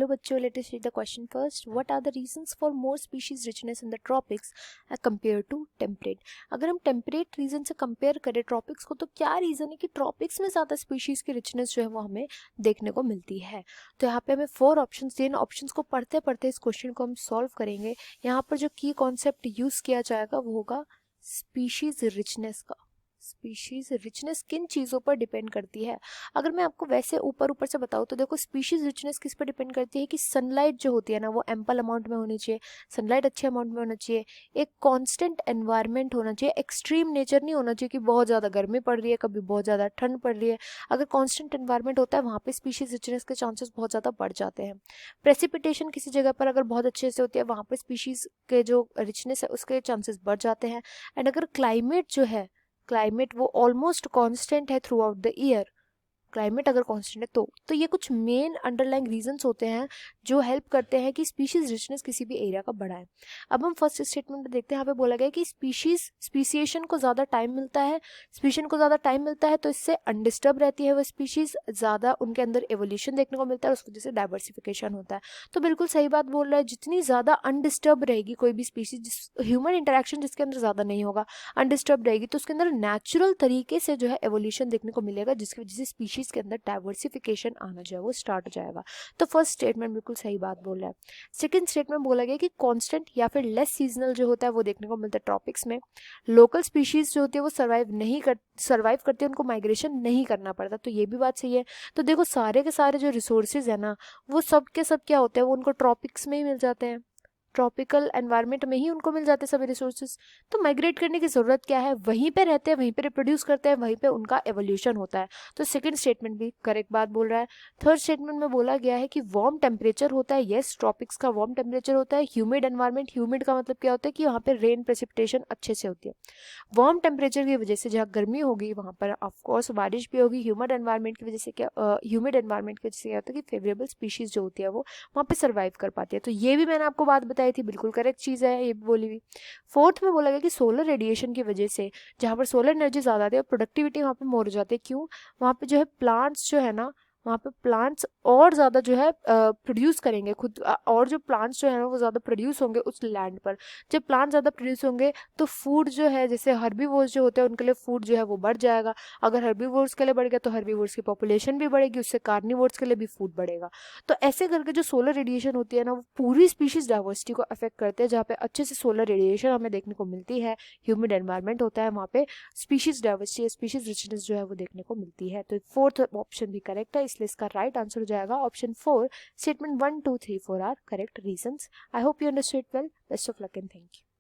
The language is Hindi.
हेलो बच्चों, let us read the question first. What are the reasons for more species richness in the tropics compare to temperate. अगर हम टेम्परेट रीजन से कंपेयर करें ट्रॉपिक्स को, तो क्या रीजन है कि ट्रॉपिक्स में ज़्यादा स्पीशीज की रिचनेस जो है वो हमें देखने को मिलती है. तो यहाँ पे हमें 4 ऑप्शंस दिए. इन ऑप्शंस को पढ़ते पढ़ते इस क्वेश्चन को हम सॉल्व करेंगे. यहाँ पर जो की कॉन्सेप्ट यूज़ किया जाएगा वो होगा स्पीशीज रिचनेस का. स्पीशीज रिचनेस किन चीज़ों पर डिपेंड करती है? अगर मैं आपको वैसे ऊपर ऊपर से बताऊँ तो देखो, स्पीशीज रिचनेस किस पर डिपेंड करती है कि सनलाइट जो होती है ना वो एम्पल अमाउंट में होनी चाहिए. सनलाइट अच्छे अमाउंट में होना चाहिए. एक कांस्टेंट एनवायरनमेंट होना चाहिए. एक्सट्रीम नेचर नहीं होना चाहिए कि बहुत ज़्यादा गर्मी पड़ रही है, कभी बहुत ज़्यादा ठंड पड़ रही है. अगर कांस्टेंट एनवायरनमेंट होता है वहाँ पे स्पीशीज रिचनेस के चांसेस बहुत ज़्यादा बढ़ जाते हैं. प्रेसिपिटेशन किसी जगह पर अगर बहुत अच्छे से होती है, वहाँ पर स्पीशीज के जो रिचनेस है उसके चांसेस बढ़ जाते हैं. एंड अगर क्लाइमेट जो है, क्लाइमेट वो ऑलमोस्ट कांस्टेंट है through out the year, climate अगर कांस्टेंट है तो ये कुछ मेन अंडरलाइंग रीजंस होते हैं जो हेल्प करते हैं कि स्पीशीज रिचनेस किसी भी एरिया का बढ़ा है. अब हम फर्स्ट स्टेटमेंट में देखते हैं. यहाँ पे बोला गया है कि स्पीसिएशन को ज़्यादा टाइम मिलता है. स्पीशियन को ज़्यादा टाइम मिलता है तो इससे अनडिस्टर्ब रहती है वो स्पीशीज, ज़्यादा उनके अंदर एवोल्यूशन देखने को मिलता है, उस वजह से डाइवर्सिफिकेशन होता है. तो बिल्कुल सही बात बोल रहा है. जितनी ज़्यादा अनडिस्टर्ब रहेगी कोई भी स्पीशीज, ह्यूमन इंटरेक्शन जिसके अंदर ज़्यादा नहीं होगा, अनडिस्टर्ब रहेगी, तो उसके अंदर नेचुरल तरीके से जो है एवोल्यूशन देखने को मिलेगा, जिसकी वजह से स्पीशीज के अंदर डाइवर्सिफिकेशन आना जो है वो स्टार्ट हो जाएगा. तो फर्स्ट स्टेटमेंट बिल्कुल सही बात बोल रहा है. सेकंड स्टेटमेंट बोला गया कि कांस्टेंट या फिर लेस सीजनल जो होता है वो देखने को मिलता है ट्रॉपिक्स में. लोकल स्पीशीज जो होती है वो सर्वाइव करती है, उनको माइग्रेशन नहीं करना पड़ता. तो ये भी बात सही है. तो देखो, सारे के सारे जो रिसोर्सेज है ना वो सब के सब क्या होते हैं, वो उनको ट्रॉपिक्स में ही मिल जाते हैं. ट्रॉपिकल एनवायरनमेंट में ही उनको मिल जाते हैं सभी रिसोर्सेज. तो माइग्रेट करने की ज़रूरत क्या है, वहीं पे रहते हैं, वहीं पे रिप्रोड्यूस करते हैं, वहीं पे उनका एवोल्यूशन होता है. तो सेकंड स्टेटमेंट भी करेक्ट बात बोल रहा है. थर्ड स्टेटमेंट में बोला गया है कि वार्म टेम्परेचर होता है. येस, ट्रॉपिक्स का वार्म टेम्परेचर होता है. ह्यूमिड एनवायरनमेंट, ह्यूमिड का मतलब क्या होता है कि वहाँ पे रेन प्रेसिपिटेशन अच्छे से होती है. वार्म टेम्परेचर की वजह से जहाँ गर्मी होगी वहाँ पर ऑफकोर्स बारिश भी होगी. ह्यूमिड एनवायरनमेंट की वजह से ह्यूमिड एनवायरनमेंट की वजह से क्या होता है कि फेवरेबल स्पीशीज जो होती है वो वहाँ पे सर्वाइव कर पाती है. तो ये भी मैंने आपको बात बताई थी, बिल्कुल करेक्ट चीज़ है ये भी बोली हुई. फोर्थ में बोला गया कि सोलर रेडिएशन की वजह से जहाँ पर सोलर एनर्जी ज़्यादा आती है, प्रोडक्टिविटी वहाँ पे मोर हो जाती है. क्यों? वहाँ पे जो है प्लांट्स जो है ना, वहाँ पे प्लांट्स और ज़्यादा जो है प्रोड्यूस करेंगे खुद, और जो प्लांट्स जो है ना वो ज़्यादा प्रोड्यूस होंगे उस लैंड पर. जब प्लांट ज़्यादा प्रोड्यूस होंगे तो फूड जो है, जैसे हर्बीवोर्स जो होते हैं उनके लिए फूड जो है वो बढ़ जाएगा. अगर हर्बीवोर्स के लिए बढ़ गया तो हर्बीवोर्स की पॉपुलेशन भी बढ़ेगी, उससे कार्निवोर्स के लिए भी फूड बढ़ेगा. तो ऐसे करके जो सोलर रेडिएशन होती है ना वो पूरी स्पीशीज डाइवर्सिटी को अफेक्ट करते हैं. जहाँ पे अच्छे से सोलर रेडिएशन हमें देखने को मिलती है, ह्यूमिड एनवायरनमेंट होता है, वहाँ पे स्पीशीज डाइवर्सिटी, स्पीशीज रिचनेस जो है वो देखने को मिलती है. तो फोर्थ ऑप्शन भी करेक्ट है, इसलिए इसका राइट आंसर हो जाएगा option 4. Statement 1, 2, 3, 4 are correct reasons. I hope you understood well. Best of luck and thank you.